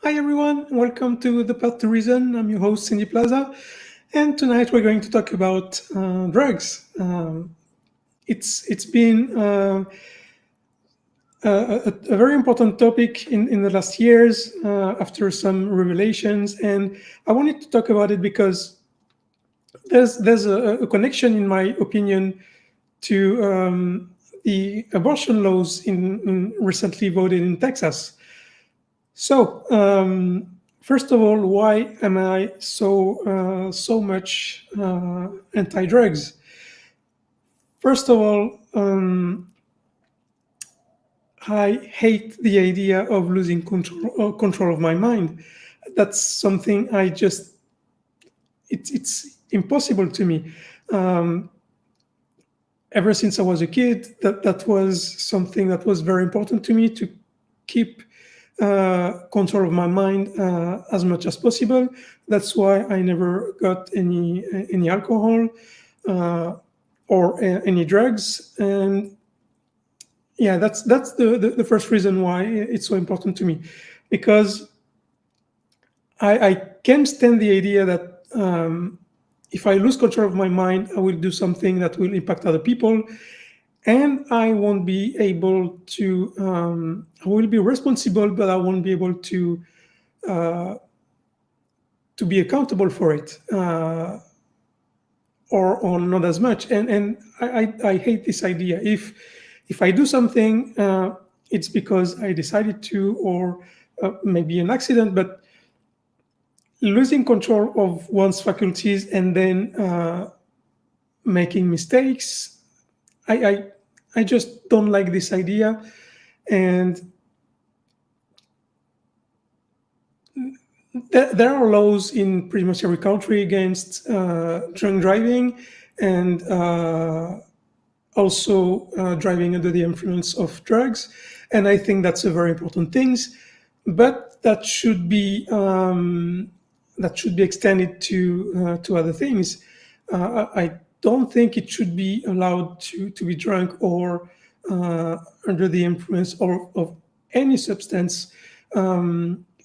Hi everyone, welcome to The Path to Reason. I'm your host Cindy Plaza, and tonight we're going to talk about drugs. It's been a very important topic in the last years after some revelations, and I wanted to talk about it because there's a connection, in my opinion, to the abortion laws in recently voted in Texas. So, first of all, why am I so much anti-drugs? First of all, I hate the idea of losing control of my mind. That's something it's impossible to me. Um, Ever since I was a kid, that was something that was very important to me, to keep control of my mind as much as possible. That's why I never got any alcohol uh, or any drugs. And yeah, that's the first reason why it's so important to me, because I can't stand the idea that if I lose control of my mind, I will do something that will impact other people, and I won't be able to. I will be responsible, but I won't be able to be accountable for it, or not as much. And I hate this idea. If I do something, it's because I decided to, or maybe an accident, but losing control of one's faculties and then making mistakes, I, I I just don't like this idea. And there are laws in pretty much every country against drunk driving, and also driving under the influence of drugs. And I think that's a very important thing, but that should be extended to other things. I don't think it should be allowed to be drunk or under the influence of any substance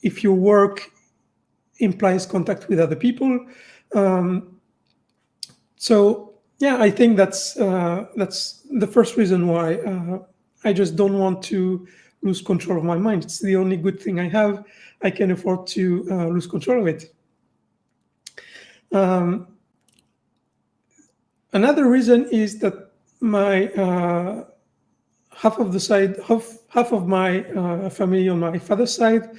if your work implies contact with other people. Um, so yeah, I think that's the first reason why I just don't want to lose control of my mind. It's the only good thing I have. I can afford to lose control of it. Um, Another reason is that my half of my family on my father's side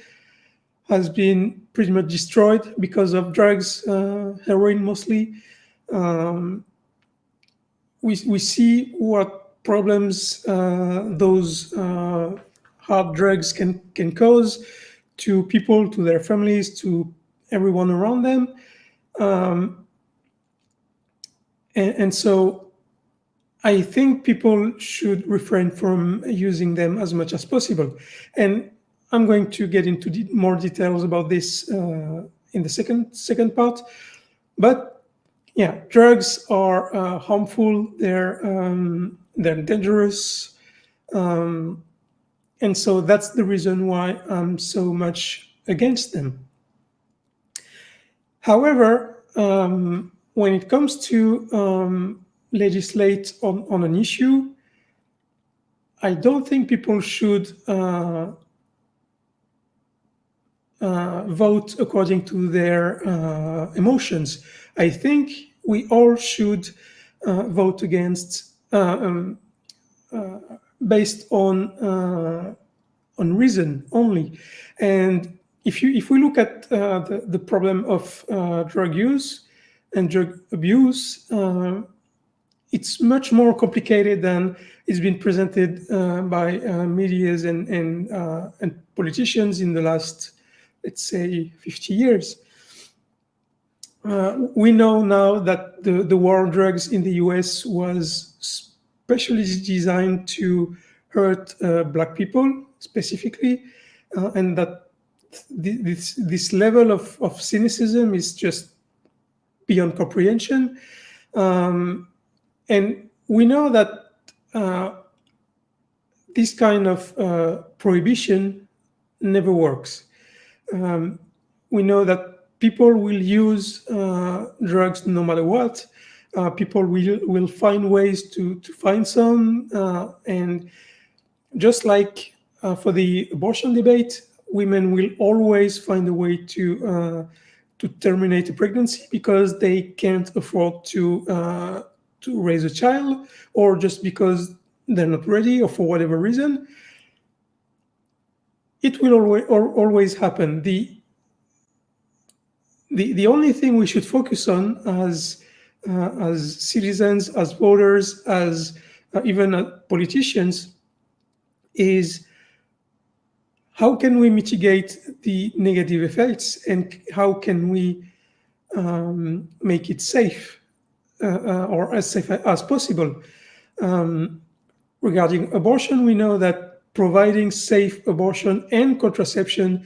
has been pretty much destroyed because of drugs, heroin mostly. Um, we see what problems those hard drugs can cause to people, to their families, to everyone around them. Um, and so I think people should refrain from using them as much as possible. And I'm going to get into more details about this in the second part. But yeah, drugs are harmful. They're dangerous, and so that's the reason why I'm so much against them. However, when it comes to legislate on an issue, I don't think people should vote according to their emotions. I think we all should vote against based on reason only. And if we look at the problem of drug use and drug abuse, it's much more complicated than it's been presented by medias and politicians in the last, let's say, 50 years. We know now that the war on drugs in the US was specially designed to hurt Black people specifically, and that this level of cynicism is just beyond comprehension. And we know that this kind of prohibition never works. We know that people will use drugs no matter what. People will find ways to find some, and just like for the abortion debate, women will always find a way to terminate a pregnancy because they can't afford to raise a child, or just because they're not ready, or for whatever reason. It will always happen. The only thing we should focus on as citizens, as voters, as even politicians, is how can we mitigate the negative effects, and how can we make it safe, or as safe as possible. Regarding abortion, we know that providing safe abortion and contraception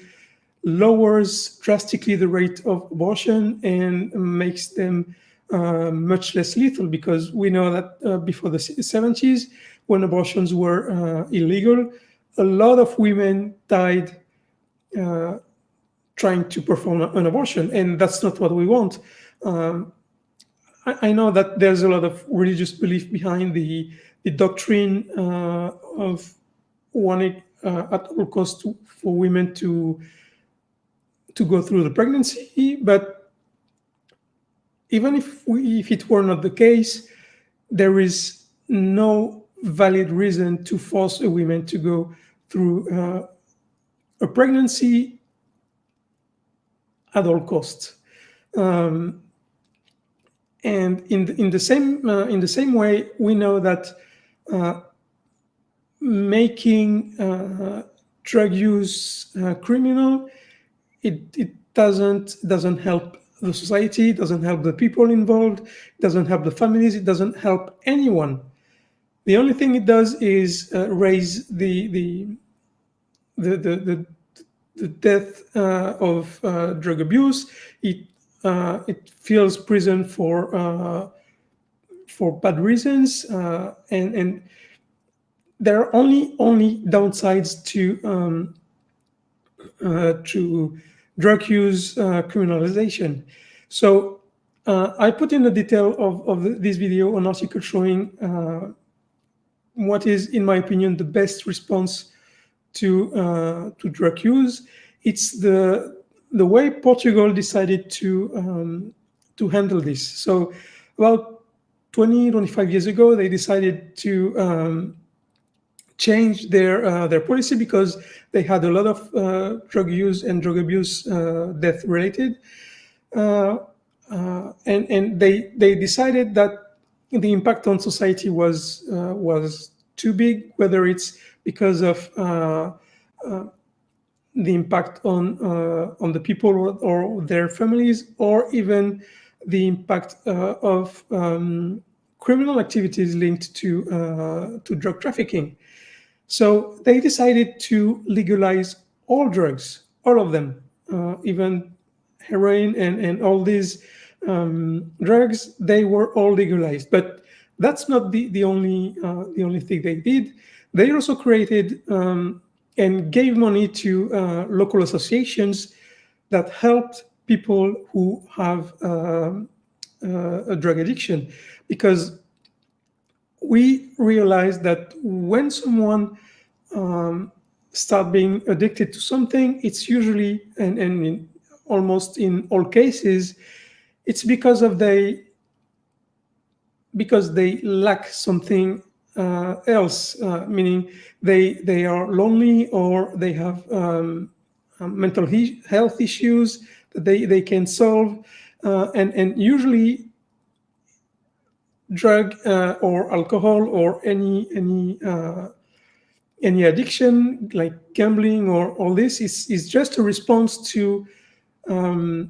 lowers drastically the rate of abortion and makes them much less lethal, because we know that before the 70s, when abortions were illegal, a lot of women died trying to perform an abortion, and that's not what we want. I know that there's a lot of religious belief behind the doctrine of wanting at all costs for women to go through the pregnancy, but even if it were not the case, there is no valid reason to force a woman to go through a pregnancy at all costs. And in the same way, we know that making drug use criminal, it doesn't help the society, doesn't help the people involved, doesn't help the families, it doesn't help anyone. The only thing it does is raise the death of drug abuse. It fills prison for bad reasons, and there are only downsides to drug use criminalization. So I put in the detail of this video an article showing what is, in my opinion, the best response to drug use. It's the way Portugal decided to handle this. So about 25 years ago, they decided to change their policy because they had a lot of drug use and drug abuse death related, and they decided that the impact on society was too big, whether it's because of the impact on the people or their families, or even the impact of criminal activities linked to drug trafficking. So they decided to legalize all drugs, all of them, even heroin and all these drugs. They were all legalized, but that's not the only thing they did. They also created and gave money to local associations that helped people who have a drug addiction, because we realized that when someone start being addicted to something, it's usually, and almost in all cases, it's because they lack something else, meaning they are lonely, or they have mental health issues that they can solve, and usually drug or alcohol or any addiction like gambling or all this is just a response to a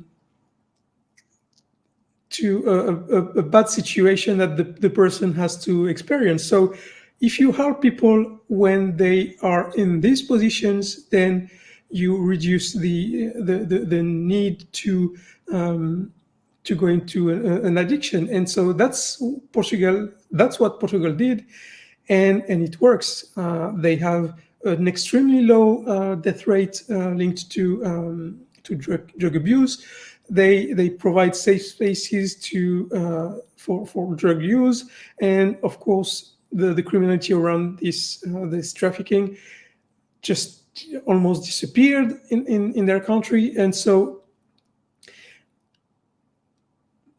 bad situation that the person has to experience. So if you help people when they are in these positions, then you reduce the need to go into an addiction. And so that's what Portugal did, and it works. They have an extremely low death rate linked to drug abuse. They provide safe spaces for drug use, and of course the criminality around this trafficking just almost disappeared in their country. And so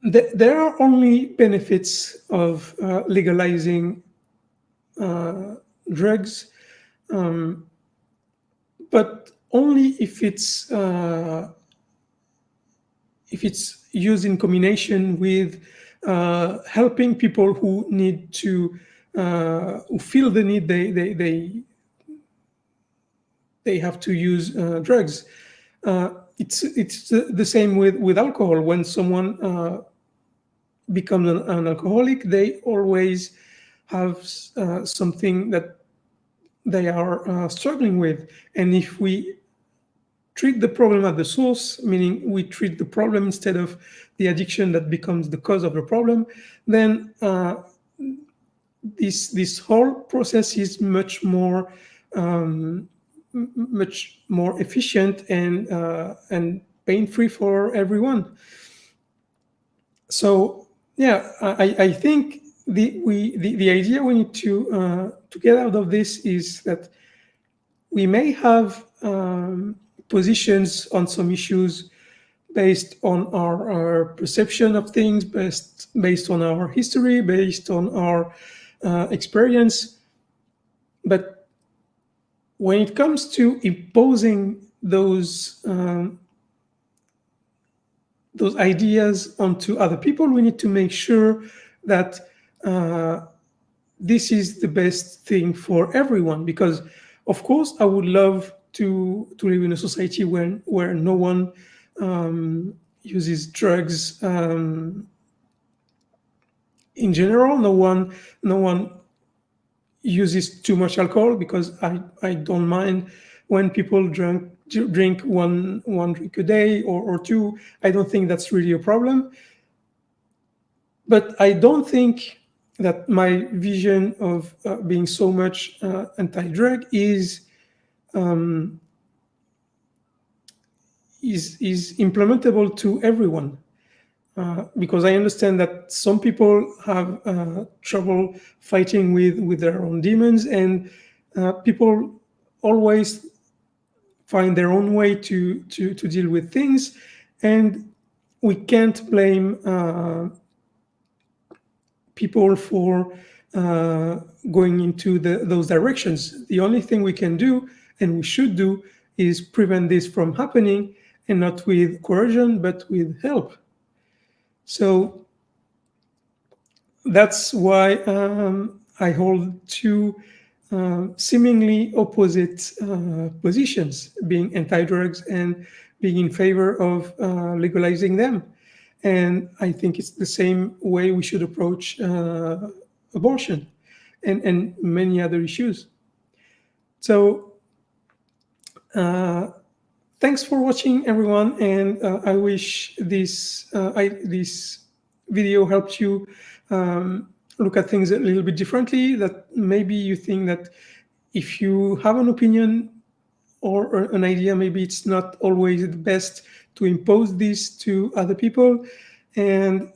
there are only benefits of legalizing drugs, but only if it's used in combination with helping people who need to who feel the need they have to use drugs. It's the same with alcohol. When someone becomes an alcoholic, they always have something that they are struggling with. And if we treat the problem at the source, meaning we treat the problem instead of the addiction that becomes the cause of the problem, then this whole process is much more efficient and pain-free for everyone. So yeah, I think the idea we need to get out of this is that we may have positions on some issues based on our perception of things, based on our history, based on our experience. But when it comes to imposing those ideas onto other people, we need to make sure that this is the best thing for everyone. Because, of course, I would love to live in a society where no one uses drugs in general. No one uses too much alcohol, because I don't mind when people drink one drink a day or two. I don't think that's really a problem. But I don't think that my vision of being so much anti-drug is implementable to everyone, because I understand that some people have trouble fighting with their own demons, and people always find their own way to deal with things, and we can't blame people for going into those directions. The only thing we can do, and we should do, is prevent this from happening, and not with coercion, but with help. So that's why I hold two seemingly opposite positions, being anti-drugs and being in favor of legalizing them. And I think it's the same way we should approach abortion and many other issues. So thanks for watching, everyone, and I wish this video helped you look at things a little bit differently, that maybe you think that if you have an opinion or an idea, maybe it's not always the best to impose this to other people. And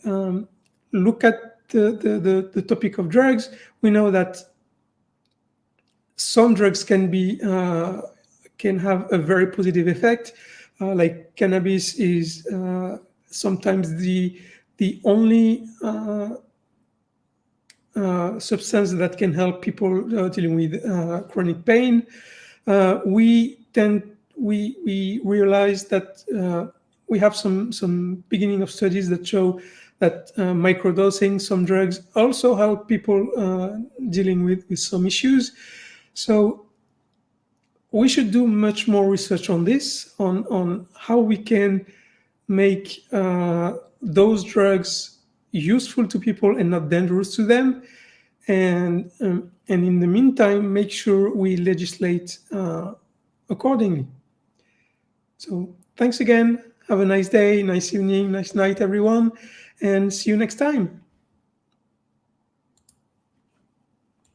look at the topic of drugs. We know that some drugs can have a very positive effect. Like cannabis is sometimes the only substance that can help people dealing with chronic pain. We realize that we have some beginning of studies that show that microdosing some drugs also help people dealing with some issues. So we should do much more research on this, on how we can make those drugs useful to people and not dangerous to them. And in the meantime, make sure we legislate accordingly. So thanks again. Have a nice day, nice evening, nice night, everyone, and see you next time.